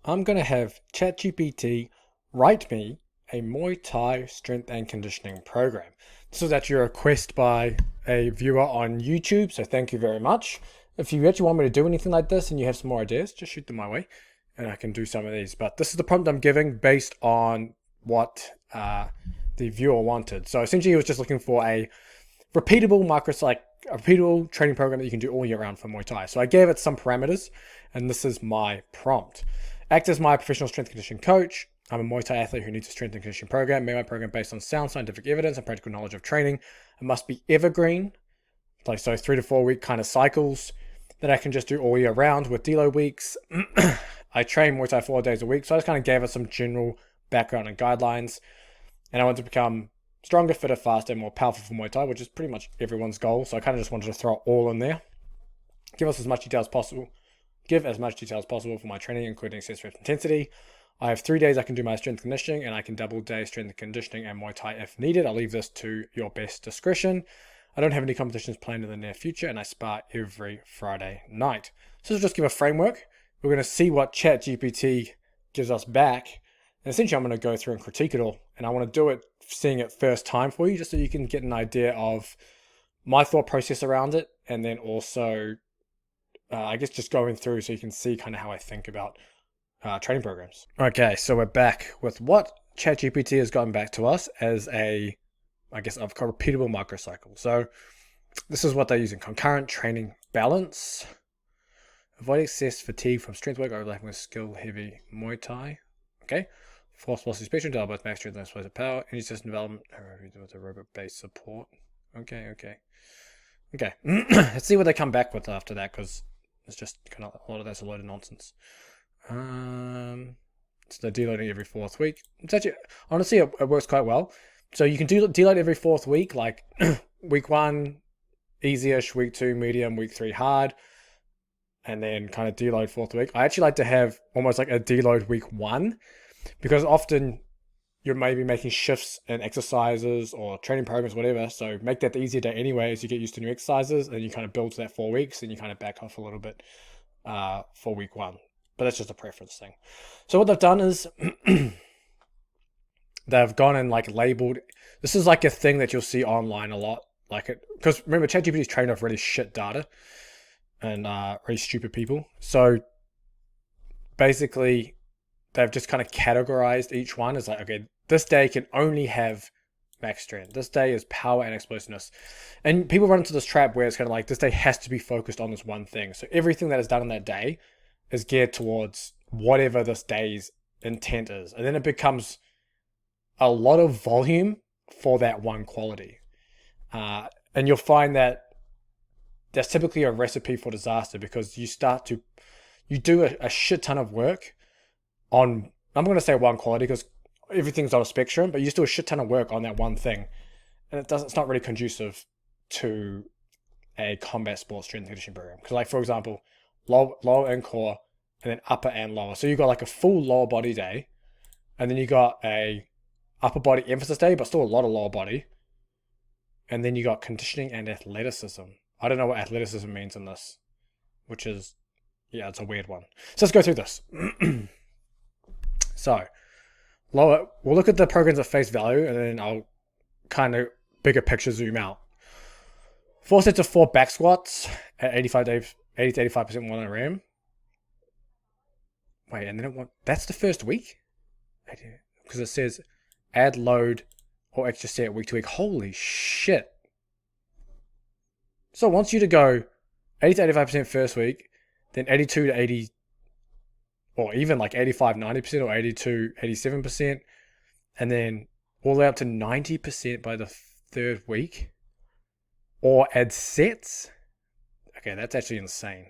I'm going to have ChatGPT write me a Muay Thai strength and conditioning program. This was actually a request by a viewer on YouTube, so thank you very much. If you actually want me to do anything like this and you have some more ideas, just shoot them my way and I can do some of these. But this is the prompt I'm giving based on what the viewer wanted. So essentially he was just looking for a repeatable a repeatable training program that you can do all year round for Muay Thai. So I gave it some parameters and this is my prompt. Act as my professional strength conditioning coach. I'm a Muay Thai athlete who needs a strength and conditioning program. Make my program based on sound scientific evidence and practical knowledge of training. It must be evergreen, like so 3 to 4 week kind of cycles that I can just do all year round with deload weeks. I train Muay Thai 4 days a week, so I just kind of gave it some general background and guidelines. And I want to become stronger, fitter, faster, and more powerful for Muay Thai, which is pretty much everyone's goal. So I kind of just wanted to throw it all in there. Give as much detail as possible for my training, including set rep intensity. I have 3 days I can do my strength conditioning, and I can double day strength conditioning and Muay Thai if needed. I'll leave this to your best discretion. I don't have any competitions planned in the near future, and I spar every Friday night. So this will just give a framework. We're going to see what ChatGPT gives us back. And essentially, I'm going to go through and critique it all. And I want to do it seeing it first time for you, just so you can get an idea of my thought process around it. And then also, I guess just going through so you can see kind of how I think about training programs. Okay, so we're back with what ChatGPT has gotten back to us as a repeatable microcycle. So this is what they're using. Concurrent training balance. Avoid excess fatigue from strength work overlapping with skill heavy Muay Thai. Okay. Force velocity spectrum, develop both max strength and explosive power. Energy system development with a robot-based support. Okay. Let's see what they come back with after that, because it's just kind of a lot of that's a load of nonsense. So they're deloading every 4th week. It's actually, honestly, it works quite well. So you can do deload every 4th week, like week 1, easy-ish, week 2, medium, week 3, hard, and then kind of deload 4th week. I actually like to have almost like a deload week 1, because often you're maybe making shifts in exercises or training programs, whatever. So make that the easier day anyway as you get used to new exercises, and you kind of build to that 4 weeks, and you kind of back off a little bit for week 1. But that's just a preference thing. So what they've done is they've gone and like labeled. This is like a thing that you'll see online a lot. Like it, because remember, ChatGPT is trained off really shit data and really stupid people. So basically, they've just kind of categorized each one as like, okay, this day can only have max strength. This day is power and explosiveness. And people run into this trap where it's kind of like, this day has to be focused on this one thing. So everything that is done on that day is geared towards whatever this day's intent is. And then it becomes a lot of volume for that one quality. And you'll find that that's typically a recipe for disaster, because you do a shit ton of work on, I'm going to say one quality because everything's on a spectrum, but you just do a shit ton of work on that one thing. And it's not really conducive to a combat sports strength and conditioning program. Because like, for example, lower and core, and then upper and lower. So you got like a full lower body day, and then you got a upper body emphasis day, but still a lot of lower body. And then you got conditioning and athleticism. I don't know what athleticism means in this, which is, yeah, it's a weird one. So let's go through this. So, we'll look at the programs at face value, and then I'll kind of bigger picture zoom out. 4 sets of 4 back squats at 80 to 85% 1 RM. Wait, and then that's the first week? Because it says add load or extra set week to week. Holy shit. So it wants you to go 80 to 85% first week, then 82 to 80, or even like 85, 90% or 82, 87%, and then all the way up to 90% by the 3rd week, or add sets. Okay, that's actually insane.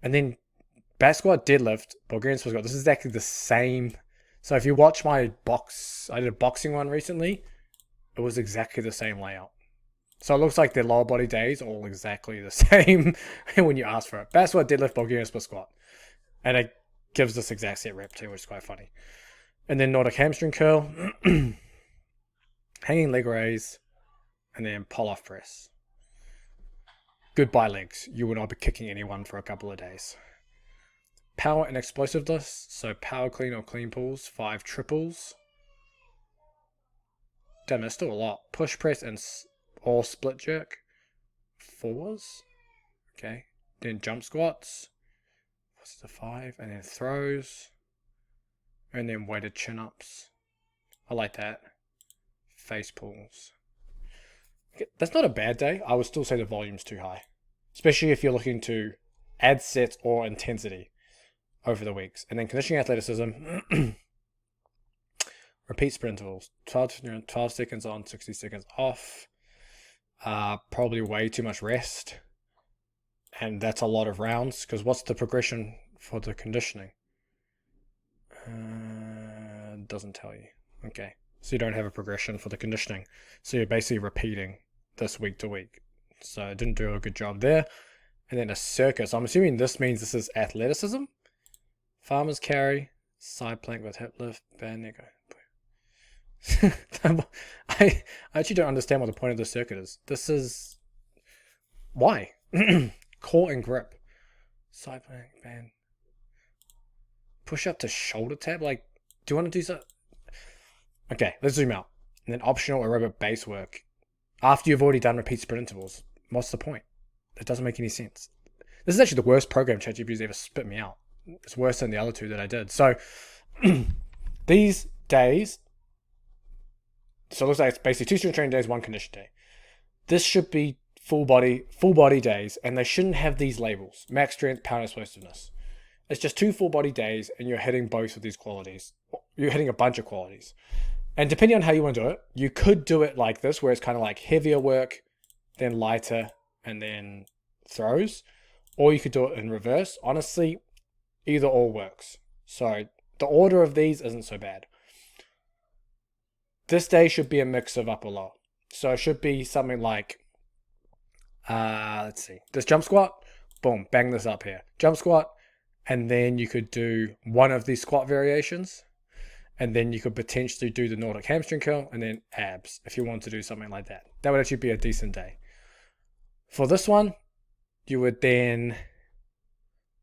And then back squat, deadlift, Bulgarian split squat. This is exactly the same. So if you watch my I did a boxing one recently, it was exactly the same layout. So it looks like their lower body days are all exactly the same when you ask for it. Back squat, deadlift, Bulgarian split squat. And it gives this exact set rep too, which is quite funny. And then Nordic hamstring curl, hanging leg raise, and then pull off press. Goodbye legs. You will not be kicking anyone for a couple of days. Power and explosiveness. So power clean or clean pulls, 5 triples. Damn, that's still a lot. Push press and or split jerk, 4s. Okay. Then jump squats. What's the 5? And then throws. And then weighted chin ups. I like that. Face pulls. Okay, that's not a bad day. I would still say the volume's too high. Especially if you're looking to add sets or intensity over the weeks. And then conditioning athleticism. Repeat sprint intervals. 12 seconds on, 60 seconds off. Probably way too much rest. And that's a lot of rounds. Because what's the progression for the conditioning? Doesn't tell you. Okay. So you don't have a progression for the conditioning. So you're basically repeating this week to week. So I didn't do a good job there. And then a circuit. So I'm assuming this means this is athleticism. Farmer's carry. Side plank with hip lift. Band neck. I actually don't understand what the point of this circuit is. This is... Why? Core and grip. Side plank. Band. Push up to shoulder tab. Like, do you want to do so? Okay, let's zoom out. And then optional aerobic base work. After you've already done repeat sprint intervals. What's the point? It doesn't make any sense. This is actually the worst program ChatGPT's ever spit me out. It's worse than the other two that I did. So, these days, so it looks like it's basically 2 strength training days, 1 condition day. This should be full body days, and they shouldn't have these labels. Max strength, power, and explosiveness. It's just 2 full body days, and you're hitting both of these qualities. You're hitting a bunch of qualities. And depending on how you want to do it, you could do it like this, where it's kind of like heavier work, then lighter, and then throws. Or you could do it in reverse. Honestly, either or works. So the order of these isn't so bad. This day should be a mix of up or low. So it should be something like, let's see, this jump squat, boom, bang this up here. Jump squat, and then you could do one of these squat variations. And then you could potentially do the Nordic hamstring curl and then abs if you want to do something like that. That would actually be a decent day. For this one, you would then,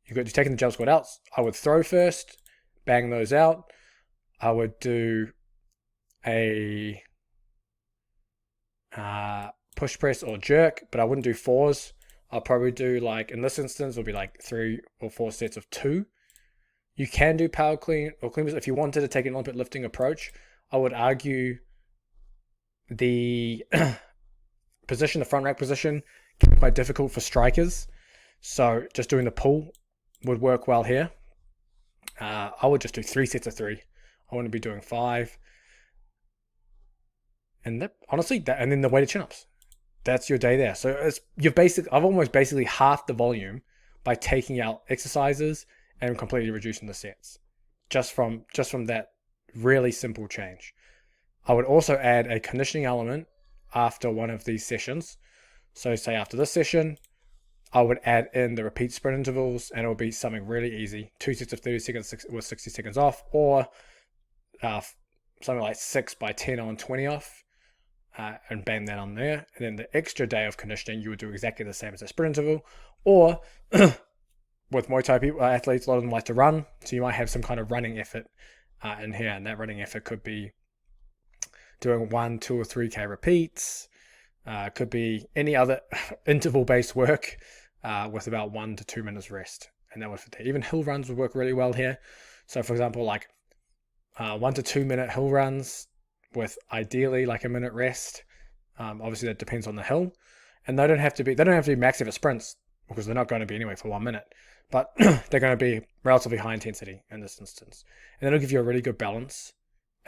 you're taking the jump squat out. I would throw first, bang those out. I would do a push press or jerk, but I wouldn't do 4s. I'll probably do, like, in this instance, it'll be like 3 or 4 sets of 2. You can do power clean or clean if you wanted to take an Olympic lifting approach. I would argue the position, the front rack position, can be quite difficult for strikers. So just doing the pull would work well here. I would just do 3 sets of 3. I wouldn't be doing 5. And that, honestly, and then the weighted chin-ups. That's your day there. So I've almost basically halved the volume by taking out exercises and completely reducing the sets just from that really simple change. I would also add a conditioning element after one of these sessions. So say after this session, I would add in the repeat sprint intervals, and it would be something really easy. 2 sets of 30 seconds with 60 seconds off, or something like 6 by 10 on, 20 off, and bang that on there. And then the extra day of conditioning, you would do exactly the same as a sprint interval. Or with Muay Thai people, athletes, a lot of them like to run, so you might have some kind of running effort in here, and that running effort could be doing 1, 2, or 3K repeats. Could be any other interval-based work with about 1 to 2 minutes rest, and that would fit there. Even hill runs would work really well here. So, for example, like 1 to 2 minute hill runs with ideally like a minute rest. Obviously, that depends on the hill, and they don't have to be max effort sprints because they're not going to be anyway for 1 minute. But they're going to be relatively high intensity in this instance. And that'll give you a really good balance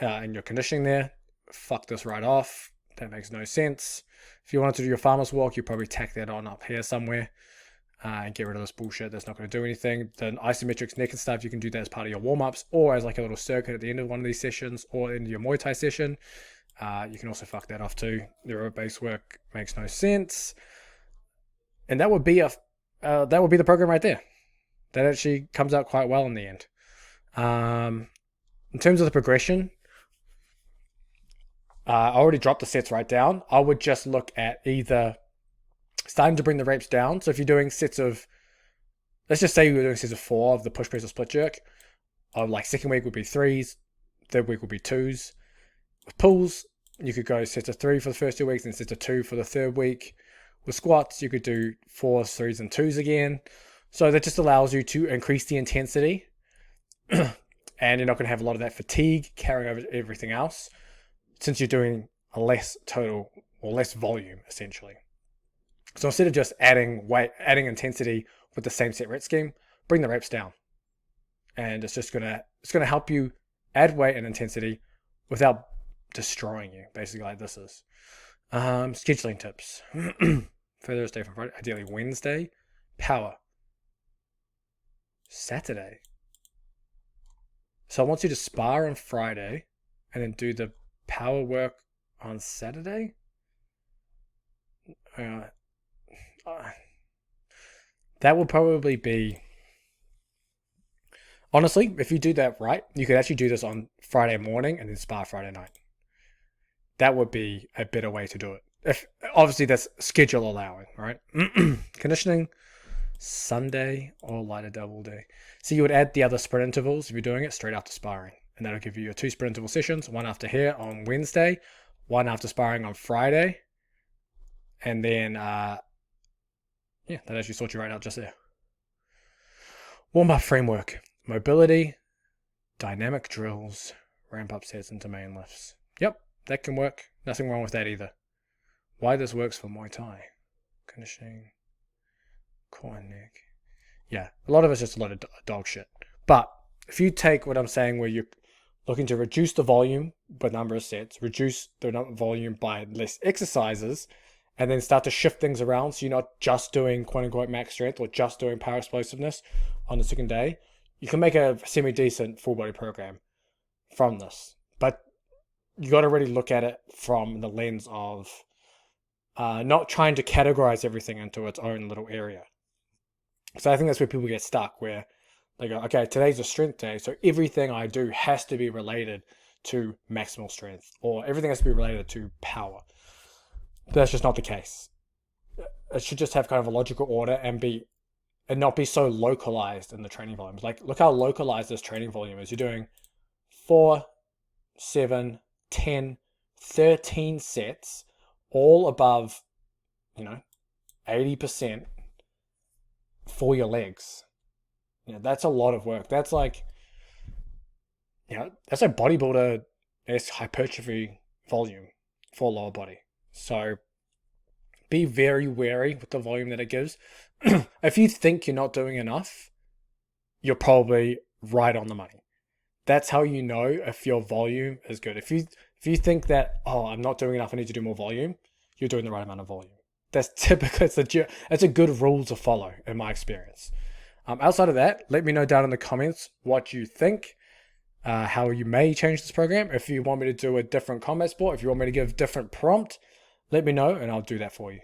in your conditioning there. Fuck this right off. That makes no sense. If you wanted to do your farmer's walk, you probably tack that on up here somewhere and get rid of this bullshit that's not going to do anything. The isometrics neck and stuff, you can do that as part of your warm-ups or as like a little circuit at the end of one of these sessions or in your Muay Thai session. You can also fuck that off too. The aerobic base work makes no sense. And that would be the program right there. That actually comes out quite well in the end. In terms of the progression, I already dropped the sets right down. I would just look at either starting to bring the reps down. So if you're doing sets of let's just say you were doing sets of 4 of the push press or split jerk. Like second week would be 3s, third week would be 2s. With pulls, you could go sets of 3 for the first 2 weeks and sets of 2 for the third week. With squats, you could do 4s, 3s, and 2s again. So that just allows you to increase the intensity and you're not going to have a lot of that fatigue carrying over everything else since you're doing a less total or less volume essentially. So instead of just adding intensity with the same set rep scheme, bring the reps down. And it's gonna help you add weight and intensity without destroying you, basically, like this is. Scheduling tips. Thursday from Friday, ideally Wednesday. Power. Saturday. So I want you to spar on Friday and then do the power work on Saturday. That will probably be... Honestly, if you do that right, you could actually do this on Friday morning and then spar Friday night. That would be a better way to do it. If obviously that's schedule allowing, right? Conditioning, Sunday or lighter double day. So you would add the other sprint intervals if you're doing it straight after sparring. And that'll give you your 2 sprint interval sessions, one after here on Wednesday, one after sparring on Friday. And then, that actually sorts you right out just there. Warm-up framework. Mobility, dynamic drills, ramp up sets into main lifts. Yep, that can work. Nothing wrong with that either. Why this works for Muay Thai. Conditioning, core and neck. Yeah, a lot of it's just a lot of dog shit. But if you take what I'm saying where you're looking to reduce the volume by number of sets, reduce the volume by less exercises, and then start to shift things around so you're not just doing quote-unquote max strength or just doing power explosiveness on the second day, you can make a semi-decent full-body program from this. But you got to really look at it from the lens of not trying to categorize everything into its own little area. So I think that's where people get stuck, where they go, okay, today's a strength day, so everything I do has to be related to maximal strength, or everything has to be related to power. That's just not the case. It should just have kind of a logical order and not be so localized in the training volumes. Like, look how localized this training volume is. You're doing 4, 7, 10, 13 sets, all above, 80% for your legs. That's a lot of work. That's like, that's a bodybuilder hypertrophy volume for lower body. So be very wary with the volume that it gives. If you think you're not doing enough, you're probably right on the money. That's how you know if your volume is good. If you think that, I'm not doing enough, I need to do more volume, you're doing the right amount of volume. That's typical. It's a good rule to follow in my experience. Outside of that, let me know down in the comments what you think, how you may change this program. If you want me to do a different combat sport, if you want me to give different prompt, let me know and I'll do that for you.